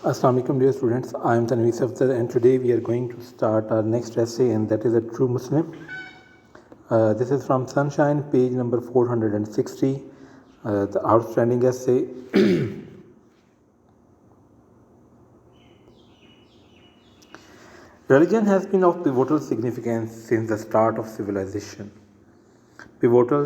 Assalamu alaikum dear students, I am Tanveer Safdar and today we are going to start our next essay, and that is a true Muslim. This is from Sunshine, page number 460, the outstanding essay. Religion has been of pivotal significance since the start of civilization. Pivotal,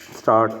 start,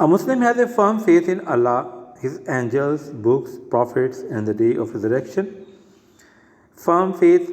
A Muslim has a firm faith in Allah, His angels, books, prophets and the day of resurrection. Firm faith,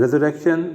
resurrection,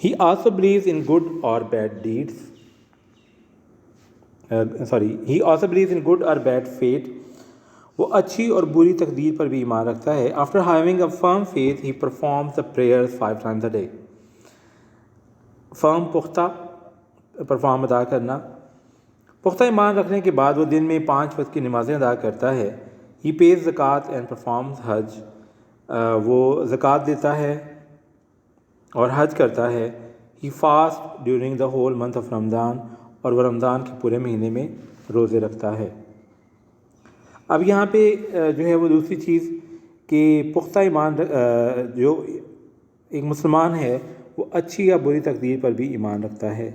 He also believes in good or bad deeds. he also believes in good or bad fate. وہ اچھی اور بری تقدیر پر بھی ایمان رکھتا ہے. After having a firm faith, he performs the prayers 5 times a day. فرم پختہ پرفارم ادا کرنا. پختہ ایمان رکھنے کے بعد وہ دن میں 5 وقت کی نمازیں ادا کرتا ہے. He pays zakat and performs حج. وہ زکوٰۃ دیتا ہے اور حج کرتا ہے. He fasts during the whole month of Ramadan. اور وہ رمضان کے پورے مہینے میں روزے رکھتا ہے. اب یہاں پہ جو ہے وہ دوسری چیز کہ پختہ ایمان جو ایک مسلمان ہے وہ اچھی یا بری تقدیر پر بھی ایمان رکھتا ہے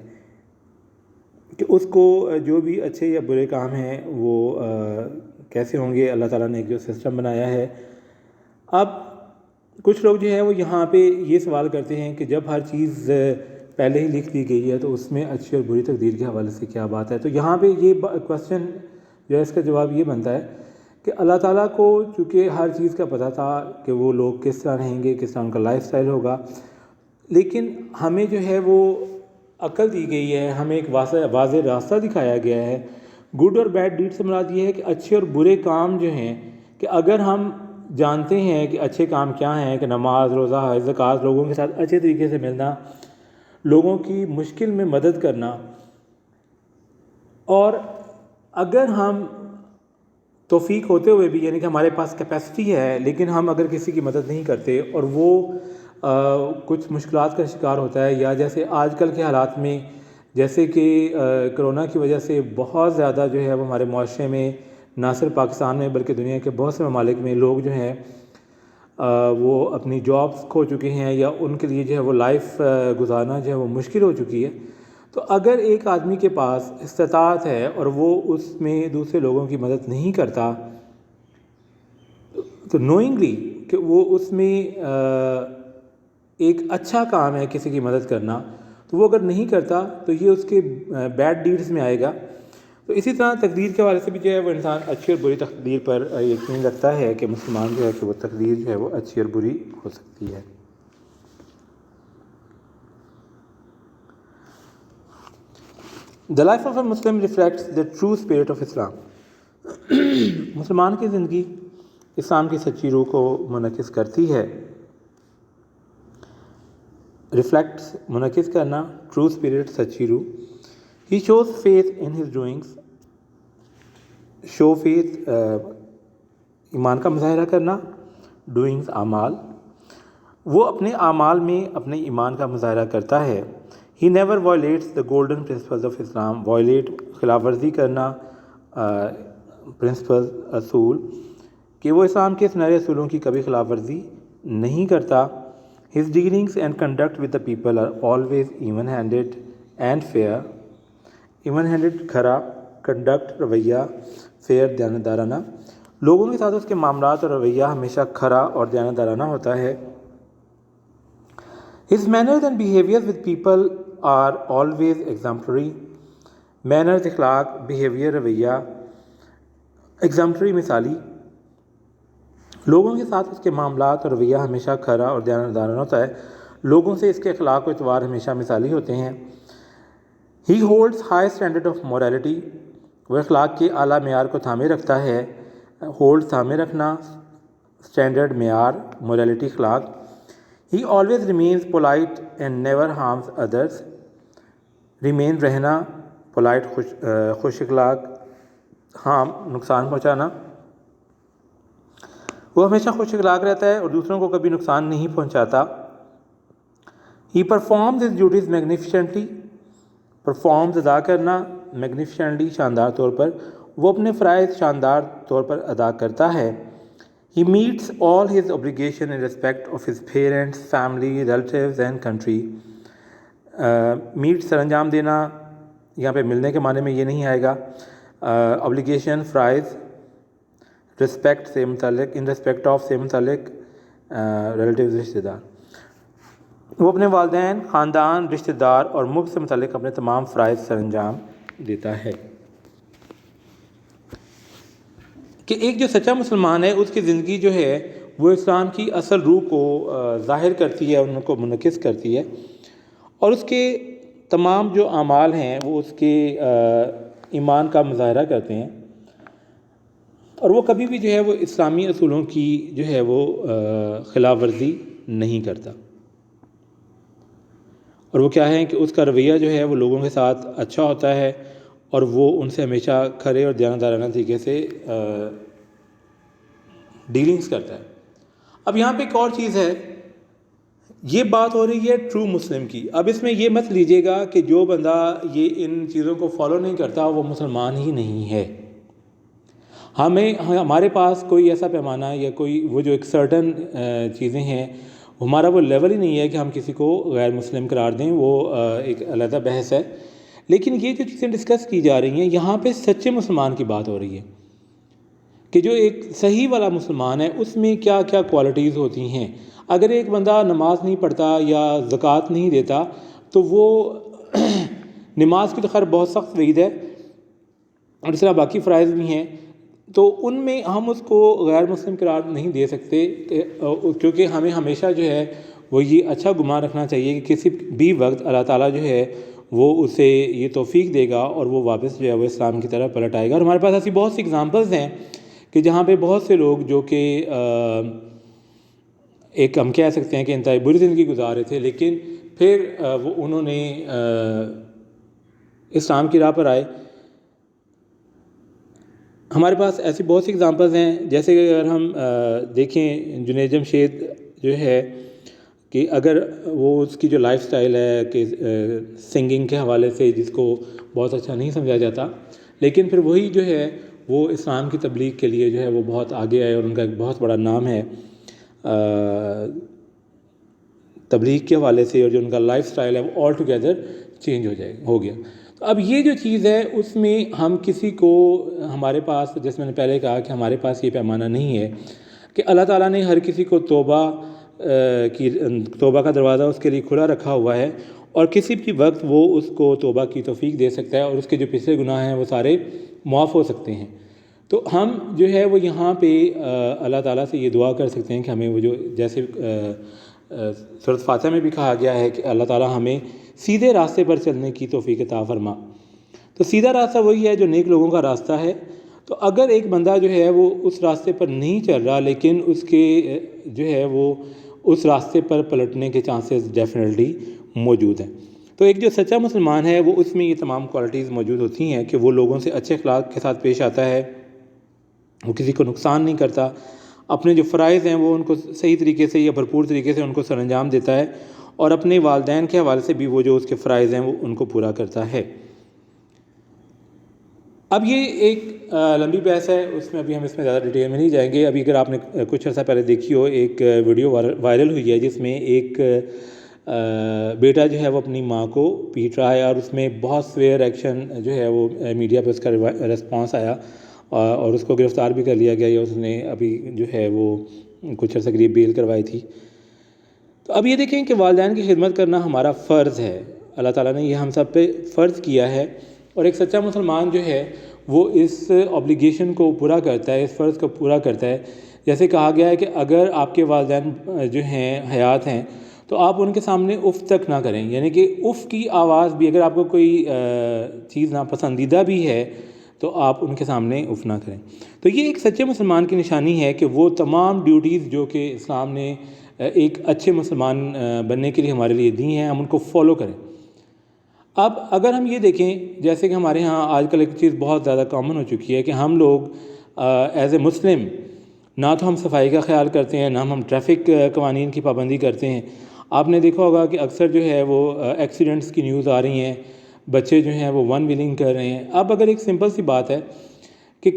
کہ اس کو جو بھی اچھے یا برے کام ہیں وہ کیسے ہوں گے. اللہ تعالیٰ نے ایک جو سسٹم بنایا ہے. اب کچھ لوگ جو ہے وہ یہاں پہ یہ سوال کرتے ہیں کہ جب ہر چیز پہلے ہی لکھ دی گئی ہے تو اس میں اچھی اور بری تقدیر کے حوالے سے کیا بات ہے. تو یہاں پہ یہ کویسچن جو ہے اس کا جواب یہ بنتا ہے کہ اللہ تعالیٰ کو چونکہ ہر چیز کا پتہ تھا کہ وہ لوگ کس طرح رہیں گے, کس طرح ان کا لائف سٹائل ہوگا, لیکن ہمیں جو ہے وہ عقل دی گئی ہے, ہمیں ایک واضح راستہ دکھایا گیا ہے. گڈ اور بیڈ ڈیڈ سے مراد یہ ہے کہ اچھے اور برے کام جو ہیں کہ اگر ہم جانتے ہیں کہ اچھے کام کیا ہیں, کہ نماز, روزہ, حج, زکوٰۃ, لوگوں کے ساتھ اچھے طریقے سے ملنا, لوگوں کی مشکل میں مدد کرنا, اور اگر ہم توفیق ہوتے ہوئے بھی یعنی کہ ہمارے پاس کیپیسٹی ہے لیکن ہم اگر کسی کی مدد نہیں کرتے اور وہ کچھ مشکلات کا شکار ہوتا ہے, یا جیسے آج کل کے حالات میں جیسے کہ کرونا کی وجہ سے بہت زیادہ جو ہے وہ ہمارے معاشرے میں نہ صرف پاکستان میں بلکہ دنیا کے بہت سے ممالک میں لوگ جو ہیں وہ اپنی جابس کھو چکے ہیں یا ان کے لیے جو ہے وہ لائف گزارنا جو ہے وہ مشکل ہو چکی ہے. تو اگر ایک آدمی کے پاس استطاعت ہے اور وہ اس میں دوسرے لوگوں کی مدد نہیں کرتا تو نوئنگلی کہ وہ اس میں ایک اچھا کام ہے کسی کی مدد کرنا, تو وہ اگر نہیں کرتا تو یہ اس کے بیڈ ڈیڈز میں آئے گا. تو اسی طرح تقدیر کے حوالے سے بھی جو ہے وہ انسان اچھی اور بری تقدیر پر یقین رکھتا ہے کہ مسلمان جو ہے کہ وہ تقدیر جو ہے وہ اچھی اور بری ہو سکتی ہے. The life of a Muslim reflects the true spirit of Islam. مسلمان کی زندگی اسلام کی سچی روح کو منعکس کرتی ہے. ریفلیکٹس منعکس کرنا, ٹرو اسپرٹ سچی روح. He shows faith in his doings. Show faith ایمان کا مظاہرہ کرنا, ڈوئنگز اعمال. وہ اپنے اعمال میں اپنے ایمان کا مظاہرہ کرتا ہے. He never violates the golden principles of Islam. violate خلاف ورزی کرنا پرنسپل اصول کہ وہ اسلام کے سنہرے اصولوں کی کبھی خلاف ورزی نہیں کرتا. His dealings and conduct with the people are always even-handed and fair. even-handed کھرا, conduct رویہ, fair دیانتدارانہ. لوگوں کے ساتھ اس کے معاملات اور رویہ ہمیشہ کھرا اور دیانتدارانہ ہوتا ہے. His manners and behaviors with people are always exemplary. manners اخلاق, behavior رویہ, exemplary مثالی. لوگوں کے ساتھ اس کے معاملات اور رویہ ہمیشہ کھرا اور دیانتدارانہ ہوتا ہے. لوگوں سے اس کے اخلاق و اعتبار ہمیشہ مثالی ہوتے ہیں. He holds high standard of morality. وہ اخلاق کے اعلیٰ معیار کو تھامے رکھتا ہے. hold تھامے رکھنا, standard معیار, morality اخلاق. He always remains polite and never harms others. remain رہنا, polite خوش اخلاق, harm نقصان پہنچانا. وہ ہمیشہ خوش اخلاق رہتا ہے اور دوسروں کو کبھی نقصان نہیں پہنچاتا. He performs his duties magnificently. performs ادا کرنا, magnificently شاندار طور پر. وہ اپنے فرائض شاندار طور پر ادا کرتا ہے. He meets all his obligation in respect of his parents, family, relatives and country. meet سر انجام دینا, یہاں پہ ملنے کے معنی میں یہ نہیں آئے گا. obligation فرائض, respect سے متعلق, in respect of سے متعلق, relatives رشتہ دار. وہ اپنے والدین, خاندان, رشتہ دار اور ملک سے متعلق اپنے تمام فرائض سر انجام دیتا ہے. کہ ایک جو سچا مسلمان ہے اس کی زندگی جو ہے وہ اسلام کی اصل روح کو ظاہر کرتی ہے, ان کو منعکس کرتی ہے, اور اس کے تمام جو اعمال ہیں وہ اس کے ایمان کا مظاہرہ کرتے ہیں، اور وہ کبھی بھی جو ہے وہ اسلامی اصولوں کی جو ہے وہ خلاف ورزی نہیں کرتا، اور وہ کیا ہے کہ اس کا رویہ جو ہے وہ لوگوں کے ساتھ اچھا ہوتا ہے، اور وہ ان سے ہمیشہ کھرے اور دیانتدارانہ طریقے سے ڈیلنگز کرتا ہے۔ اب یہاں پہ ایک اور چیز ہے، یہ بات ہو رہی ہے ٹرو مسلم کی۔ اب اس میں یہ مت لیجیے گا کہ جو بندہ یہ ان چیزوں کو فالو نہیں کرتا وہ مسلمان ہی نہیں ہے۔ ہمارے پاس کوئی ایسا پیمانہ یا کوئی وہ جو ایک سرٹن چیزیں ہیں، ہمارا وہ لیول ہی نہیں ہے کہ ہم کسی کو غیر مسلم قرار دیں، وہ ایک علیحدہ بحث ہے۔ لیکن یہ جو چیزیں ڈسکس کی جا رہی ہیں، یہاں پہ سچے مسلمان کی بات ہو رہی ہے کہ جو ایک صحیح والا مسلمان ہے اس میں کیا کیا کوالٹیز ہوتی ہیں۔ اگر ایک بندہ نماز نہیں پڑھتا یا زکوٰۃ نہیں دیتا تو وہ نماز کی تو خیر بہت سخت وعید ہے، اور اس طرح باقی فرائض بھی ہیں، تو ان میں ہم اس کو غیر مسلم قرار نہیں دے سکتے، کیونکہ ہمیں ہمیشہ جو ہے وہ یہ اچھا گمان رکھنا چاہیے کہ کسی بھی وقت اللہ تعالیٰ جو ہے وہ اسے یہ توفیق دے گا اور وہ واپس جو ہے وہ اسلام کی طرف پلٹ آئے گا۔ اور ہمارے پاس ایسی بہت سی اگزامپلز ہیں کہ جہاں پہ بہت سے لوگ جو کہ ایک ہم کہہ سکتے ہیں کہ انتہائی بری زندگی گزار رہے تھے، لیکن پھر انہوں نے اسلام کی راہ پر آئے۔ ہمارے پاس ایسی بہت سی اگزامپلز ہیں، جیسے کہ اگر ہم دیکھیں جنید جمشید جو ہے کہ اگر وہ اس کی جو لائف سٹائل ہے کہ سنگنگ کے حوالے سے جس کو بہت اچھا نہیں سمجھا جاتا، لیکن پھر وہی جو ہے وہ اسلام کی تبلیغ کے لیے جو ہے وہ بہت آگے آئے، اور ان کا ایک بہت بڑا نام ہے تبلیغ کے حوالے سے، اور جو ان کا لائف سٹائل ہے وہ آل ٹوگیدر چینج ہو گیا۔ تو اب یہ جو چیز ہے اس میں ہم کسی کو، ہمارے پاس جیسے میں نے پہلے کہا کہ ہمارے پاس یہ پیمانہ نہیں ہے کہ اللہ تعالیٰ نے ہر کسی کو توبہ کا دروازہ اس کے لیے کھلا رکھا ہوا ہے، اور کسی بھی وقت وہ اس کو توبہ کی توفیق دے سکتا ہے، اور اس کے جو پچھلے گناہ ہیں وہ سارے معاف ہو سکتے ہیں۔ تو ہم جو ہے وہ یہاں پہ اللہ تعالیٰ سے یہ دعا کر سکتے ہیں کہ ہمیں وہ جو جیسے سورۃ فاتحہ میں بھی کہا گیا ہے کہ اللہ تعالیٰ ہمیں سیدھے راستے پر چلنے کی توفیق عطا فرما۔ تو سیدھا راستہ وہی ہے جو نیک لوگوں کا راستہ ہے۔ تو اگر ایک بندہ جو ہے وہ اس راستے پر نہیں چل رہا، لیکن اس کے جو ہے وہ اس راستے پر پلٹنے کے چانسز ڈیفینیٹلی موجود ہیں۔ تو ایک جو سچا مسلمان ہے وہ اس میں یہ تمام کوالٹیز موجود ہوتی ہیں کہ وہ لوگوں سے اچھے اخلاق کے ساتھ پیش آتا ہے، وہ کسی کو نقصان نہیں کرتا، اپنے جو فرائض ہیں وہ ان کو صحیح طریقے سے یا بھرپور طریقے سے ان کو سر انجام دیتا ہے، اور اپنے والدین کے حوالے سے بھی وہ جو اس کے فرائض ہیں وہ ان کو پورا کرتا ہے۔ اب یہ ایک لمبی بحث ہے، اس میں ابھی ہم اس میں زیادہ ڈیٹیل میں نہیں جائیں گے۔ ابھی اگر آپ نے کچھ عرصہ پہلے دیکھی ہو، ایک ویڈیو وائرل ہوئی ہے جس میں ایک بیٹا جو ہے وہ اپنی ماں کو پیٹ رہا ہے، اور اس میں بہت سویئر ایکشن جو ہے وہ میڈیا پہ اس کا رسپانس آیا، اور اس کو گرفتار بھی کر لیا گیا، یا اس نے ابھی جو ہے وہ کچھ عرصہ قریب بیل کروائی تھی۔ تو اب یہ دیکھیں کہ والدین کی خدمت کرنا ہمارا فرض ہے، اللہ تعالیٰ نے یہ ہم سب پہ فرض کیا ہے، اور ایک سچا مسلمان جو ہے وہ اس اوبلیگیشن کو پورا کرتا ہے، اس فرض کو پورا کرتا ہے۔ جیسے کہا گیا ہے کہ اگر آپ کے والدین جو ہیں حیات ہیں تو آپ ان کے سامنے اف تک نہ کریں، یعنی کہ اف کی آواز بھی، اگر آپ کو کوئی چیز ناپسندیدہ بھی ہے تو آپ ان کے سامنے اف نہ کریں۔ تو یہ ایک سچے مسلمان کی نشانی ہے کہ وہ تمام ڈیوٹیز جو کہ اسلام نے ایک اچھے مسلمان بننے کے لیے ہمارے لیے دی ہیں، ہم ان کو فالو کریں۔ اب اگر ہم یہ دیکھیں، جیسے کہ ہمارے ہاں آج کل ایک چیز بہت زیادہ کامن ہو چکی ہے کہ ہم لوگ ایز اے مسلم نہ تو ہم صفائی کا خیال کرتے ہیں، نہ ہم ٹریفک قوانین کی پابندی کرتے ہیں۔ آپ نے دیکھا ہوگا کہ اکثر جو ہے وہ ایکسیڈنٹس کی نیوز آ رہی ہیں، بچے جو ہیں وہ ون ویلنگ کر رہے ہیں۔ اب اگر ایک سمپل سی بات ہے کہ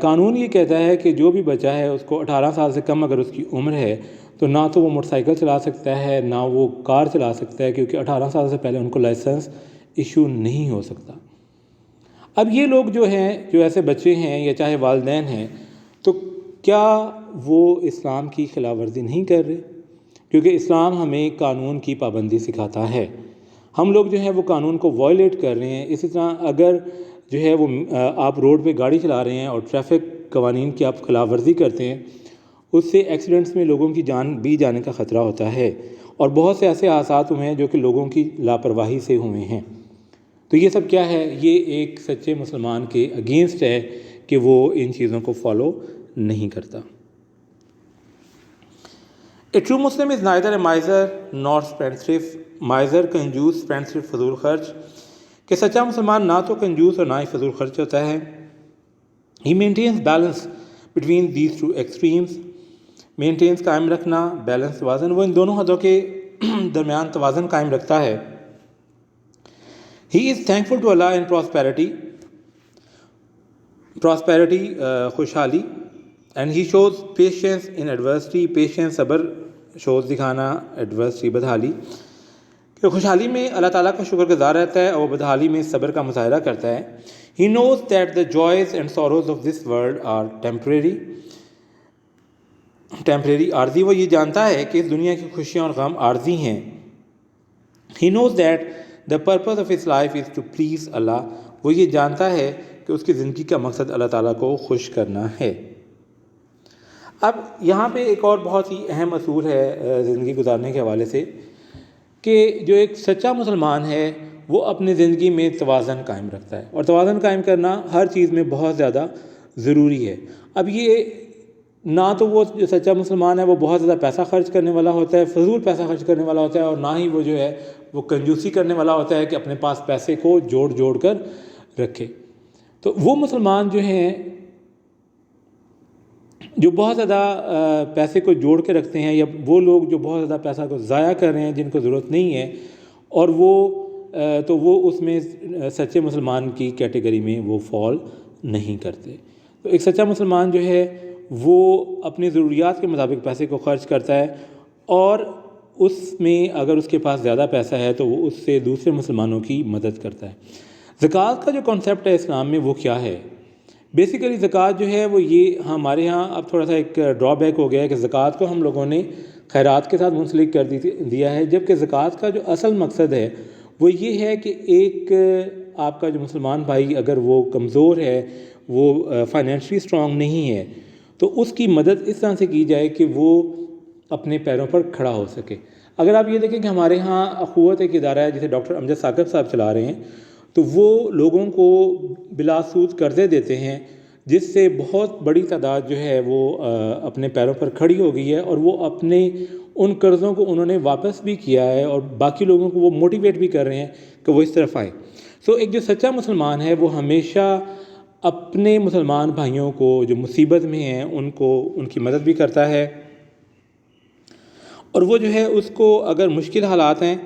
قانون یہ کہتا ہے کہ جو بھی بچہ ہے اس کو 18 سال سے کم اگر اس کی عمر ہے تو نہ تو وہ موٹر سائیکل چلا سکتا ہے، نہ وہ کار چلا سکتا ہے، کیونکہ 18 سال سے پہلے ان کو لائسنس ایشو نہیں ہو سکتا۔ اب یہ لوگ جو ہیں، جو ایسے بچے ہیں یا چاہے والدین ہیں، تو کیا وہ اسلام کی خلاف ورزی نہیں کر رہے؟ کیونکہ اسلام ہمیں قانون کی پابندی سکھاتا ہے، ہم لوگ جو ہیں وہ قانون کو وائلیٹ کر رہے ہیں۔ اسی طرح اگر جو ہے وہ آپ روڈ پہ گاڑی چلا رہے ہیں اور ٹریفک قوانین کی آپ خلاف ورزی کرتے ہیں، اس سے ایکسیڈنٹس میں لوگوں کی جان بھی جانے کا خطرہ ہوتا ہے، اور بہت سے ایسے حادثات ہوئے ہیں جو کہ لوگوں کی لاپرواہی سے ہوئے ہیں۔ تو یہ سب کیا ہے؟ یہ ایک سچے مسلمان کے اگینسٹ ہے کہ وہ ان چیزوں کو فالو نہیں کرتا. A true Muslim is neither a miser nor spendthrift. miser کنجوس، spendthrift فضول خرچ. کہ سچا مسلمان نہ تو کنجوس اور نہ ہی فضول خرچ ہوتا ہے. He maintains balance between these two extremes. Maintenance قائم رکھنا، بیلنس، توازن، وہ ان دونوں حدوں کے درمیان توازن قائم رکھتا ہے. He is thankful to Allah in prosperity خوشحالی. And he shows patience in adversity. patience صبر، shows دکھانا، adversity بدحالی. کہ خوشحالی میں اللہ تعالیٰ کا شکر گزار رہتا ہے اور بدحالی میں صبر کا مظاہرہ کرتا ہے. He knows that the joys and sorrows of this world are temporary. عارضی. وہ یہ جانتا ہے کہ اس دنیا کی خوشیاں اور غم عارضی ہیں. He knows that the purpose of his life is to please Allah. وہ یہ جانتا ہے کہ اس کی زندگی کا مقصد اللہ تعالیٰ کو خوش کرنا ہے. اب یہاں پہ ایک اور بہت ہی اہم اصول ہے زندگی گزارنے کے حوالے سے، کہ جو ایک سچا مسلمان ہے وہ اپنی زندگی میں توازن قائم رکھتا ہے، اور توازن قائم کرنا ہر چیز میں بہت زیادہ ضروری ہے. اب یہ نہ تو وہ جو سچا مسلمان ہے وہ بہت زیادہ پیسہ خرچ کرنے والا ہوتا ہے، فضول پیسہ خرچ کرنے والا ہوتا ہے، اور نہ ہی وہ جو ہے وہ کنجوسی کرنے والا ہوتا ہے کہ اپنے پاس پیسے کو جوڑ کر رکھے. تو وہ مسلمان جو ہیں جو بہت زیادہ پیسے کو جوڑ کے رکھتے ہیں، یا وہ لوگ جو بہت زیادہ پیسہ کو ضائع کر رہے ہیں جن کو ضرورت نہیں ہے، اور وہ اس میں سچے مسلمان کی کیٹیگری میں وہ فال نہیں کرتے. تو ایک سچا مسلمان جو ہے وہ اپنی ضروریات کے مطابق پیسے کو خرچ کرتا ہے، اور اس میں اگر اس کے پاس زیادہ پیسہ ہے تو وہ اس سے دوسرے مسلمانوں کی مدد کرتا ہے. زکوٰۃ کا جو کانسیپٹ ہے اسلام میں وہ کیا ہے؟ بیسیکلی زکوٰۃ جو ہے وہ یہ ہمارے ہاں اب تھوڑا سا ایک ڈرا بیک ہو گیا ہے کہ زکوٰۃ کو ہم لوگوں نے خیرات کے ساتھ منسلک کر دیا ہے، جبکہ زکوٰۃ کا جو اصل مقصد ہے وہ یہ ہے کہ ایک آپ کا جو مسلمان بھائی اگر وہ کمزور ہے، وہ فائنینشلی اسٹرانگ نہیں ہے، تو اس کی مدد اس طرح سے کی جائے کہ وہ اپنے پیروں پر کھڑا ہو سکے. اگر آپ یہ دیکھیں کہ ہمارے ہاں اخوت ایک ادارہ ہے جسے ڈاکٹر امجد ثاقب صاحب چلا رہے ہیں، تو وہ لوگوں کو بلا سود قرضے دیتے ہیں، جس سے بہت بڑی تعداد جو ہے وہ اپنے پیروں پر کھڑی ہو گئی ہے، اور وہ اپنے ان قرضوں کو انہوں نے واپس بھی کیا ہے، اور باقی لوگوں کو وہ موٹیویٹ بھی کر رہے ہیں کہ وہ اس طرف آئیں. سو ایک جو سچا مسلمان ہے وہ ہمیشہ اپنے مسلمان بھائیوں کو جو مصیبت میں ہیں ان کی مدد بھی کرتا ہے، اور وہ جو ہے اس کو اگر مشکل حالات ہیں،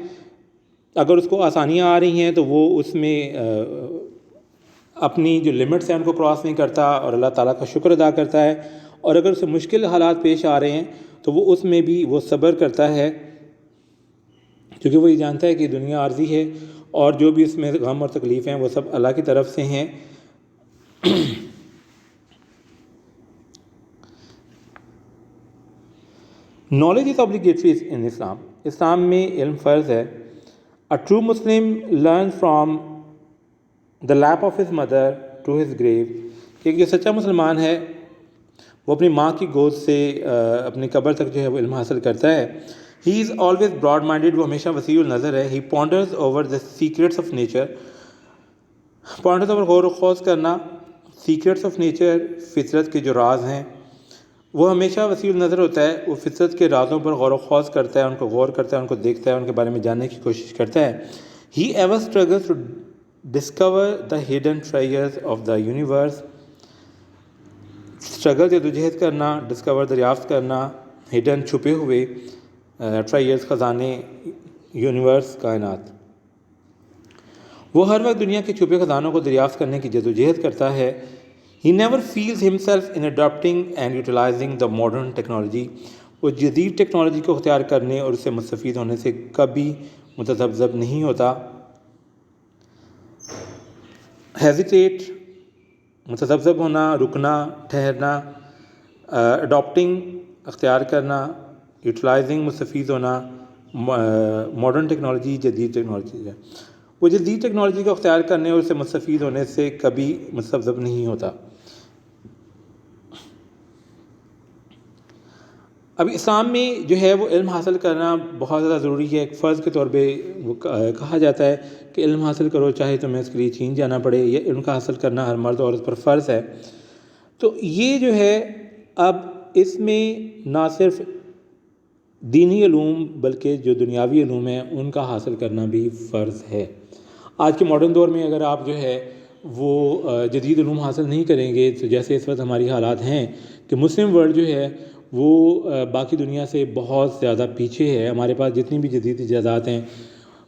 اگر اس کو آسانیاں آ رہی ہیں تو وہ اس میں اپنی جو لمٹس ہیں ان کو کراس نہیں کرتا اور اللہ تعالیٰ کا شکر ادا کرتا ہے، اور اگر اسے مشکل حالات پیش آ رہے ہیں تو وہ اس میں بھی وہ صبر کرتا ہے، کیونکہ وہ یہ جانتا ہے کہ دنیا عارضی ہے، اور جو بھی اس میں غم اور تکلیف ہیں وہ سب اللہ کی طرف سے ہیں. Knowledge is obligatory in Islam. اسلام میں علم فرض ہے. A true Muslim learns from the lap of his mother to his grave. کہ جو سچا مسلمان ہے وہ اپنی ماں کی گود سے اپنی قبر تک جو ہے وہ علم حاصل کرتا ہے. He is always broad minded. وہ ہمیشہ وسیع النظر ہے. He ponders over the secrets of nature. ponders over غور و خوض کرنا، secrets of nature، فطرت کے جو راز ہیں. وہ ہمیشہ وسیع النظر ہوتا ہے، وہ فطرت کے رازوں پر غور و خوض کرتا ہے، ان کو غور کرتا ہے، ان کو دیکھتا ہے، ان کے بارے میں جاننے کی کوشش کرتا ہے. He ever struggles to discover the hidden treasures of the universe. Struggle جدوجہد کرنا، ڈسکور دریافت کرنا، ہڈن چھپے ہوئے ٹریئرز خزانے یونیورس کائنات. وہ ہر وقت دنیا کے چھپے خزانوں کو دریافت کرنے کی جدوجہد کرتا ہے. He never feels himself in adopting and utilizing the modern technology. وہ جدید ٹیکنالوجی کو اختیار کرنے اور اس سے مستفید ہونے سے کبھی متذبذب نہیں ہوتا. hesitate، متذبذب ہونا، رکنا، ٹھہرنا. اڈاپٹنگ، اختیار کرنا. یوٹیلائزنگ، مستفید ہونا. ماڈرن ٹیکنالوجی، جدید ٹیکنالوجی ہے. وہ جدید ٹیکنالوجی کو اختیار کرنے اور اس سے مستفید ہونے سے کبھی متذبذب نہیں ہوتا. اب اسلام میں جو ہے وہ علم حاصل کرنا بہت زیادہ ضروری ہے. ایک فرض کے طور پہ وہ کہا جاتا ہے کہ علم حاصل کرو چاہے تمہیں اس کے لیے چین جانا پڑے. یہ علم کا حاصل کرنا ہر مرد اور عورت پر فرض ہے. تو یہ جو ہے اب اس میں نہ صرف دینی علوم بلکہ جو دنیاوی علوم ہیں ان کا حاصل کرنا بھی فرض ہے. آج کے ماڈرن دور میں اگر آپ جو ہے وہ جدید علوم حاصل نہیں کریں گے تو جیسے اس وقت ہماری حالات ہیں کہ مسلم ورلڈ جو ہے وہ باقی دنیا سے بہت زیادہ پیچھے ہے. ہمارے پاس جتنی بھی جدید ایجادات ہیں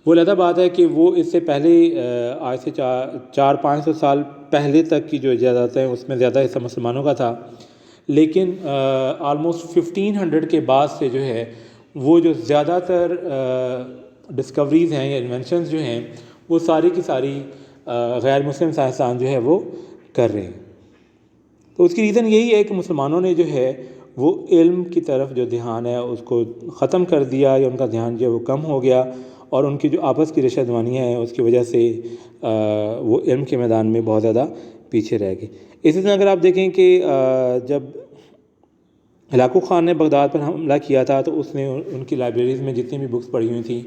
وہ علیحدہ بات ہے کہ وہ اس سے پہلے آج سے 400-500 سال پہلے تک کی جو ایجادات ہیں اس میں زیادہ حصہ مسلمانوں کا تھا. لیکن آلموسٹ 1500 کے بعد سے جو ہے وہ جو زیادہ تر ڈسکوریز ہیں یا انوینشنز جو ہیں وہ ساری کی ساری غیر مسلم سائنسدان جو ہے وہ کر رہے ہیں. تو اس کی ریزن یہی ہے کہ مسلمانوں نے جو ہے وہ علم کی طرف جو دھیان ہے اس کو ختم کر دیا یا ان کا دھیان جو ہے وہ کم ہو گیا اور ان کی جو آپس کی رشہ دوانیاں ہیں اس کی وجہ سے وہ علم کے میدان میں بہت زیادہ پیچھے رہ گئے. اسی طرح اگر آپ دیکھیں کہ جب ہلاکو خان نے بغداد پر حملہ کیا تھا تو اس نے ان کی لائبریریز میں جتنی بھی بکس پڑھی ہوئی تھیں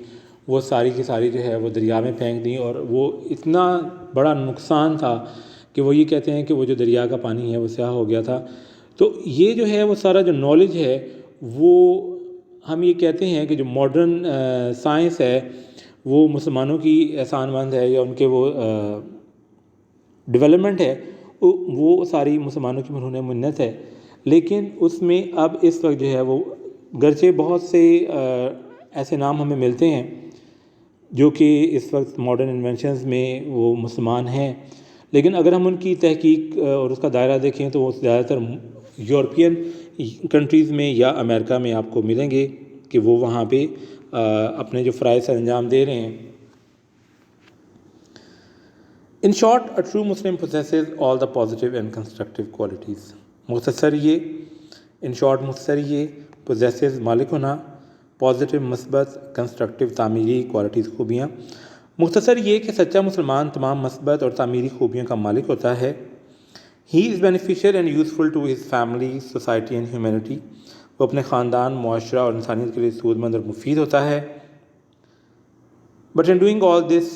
وہ ساری کی ساری جو ہے وہ دریا میں پھینک دیں. اور وہ اتنا بڑا نقصان تھا کہ وہ یہ کہتے ہیں کہ وہ جو دریا کا پانی ہے وہ سیاہ ہو گیا تھا. تو یہ جو ہے وہ سارا جو نالج ہے وہ ہم یہ کہتے ہیں کہ جو ماڈرن سائنس ہے وہ مسلمانوں کی احسان مند ہے یا ان کے وہ ڈیولپمنٹ ہے وہ ساری مسلمانوں کی مرہون منت ہے. لیکن اس میں اب اس وقت جو ہے وہ گرچہ بہت سے ایسے نام ہمیں ملتے ہیں جو کہ اس وقت ماڈرن انوینشنز میں وہ مسلمان ہیں لیکن اگر ہم ان کی تحقیق اور اس کا دائرہ دیکھیں تو وہ زیادہ تر یورپین کنٹریز میں یا امریکہ میں آپ کو ملیں گے کہ وہ وہاں پہ اپنے جو فرائض انجام دے رہے ہیں. In short, a true Muslim possesses all the positive and constructive qualities. مختصر یہ possesses مالک ہونا positive مثبت constructive تعمیری qualities خوبیاں. مختصر یہ کہ سچا مسلمان تمام مثبت اور تعمیری خوبیوں کا مالک ہوتا ہے. He is beneficial and useful to his family, society and humanity. وہ اپنے خاندان، معاشرہ اور انسانیت کے لیے سود مند اور مفید ہوتا ہے. But in doing all this,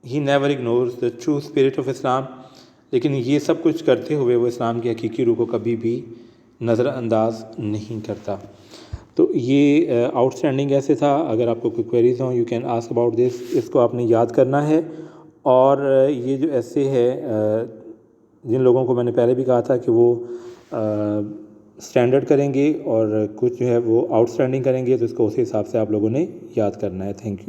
he never ignores the true spirit of Islam. لیکن یہ سب کچھ کرتے ہوئے وہ اسلام کی حقیقی روح کو کبھی بھی نظر انداز نہیں کرتا. تو یہ آؤٹ اسٹینڈنگ ایسے تھا. اگر آپ کو کوئی کوئریز ہوں you can ask about this. اس کو آپ نے یاد کرنا ہے. اور یہ جو ایسے ہے جن لوگوں کو میں نے پہلے بھی کہا تھا کہ وہ اسٹینڈرڈ کریں گے اور کچھ جو ہے وہ آؤٹ اسٹینڈنگ کریں گے تو اس کو اسی حساب سے آپ لوگوں نے یاد کرنا ہے. Thank you.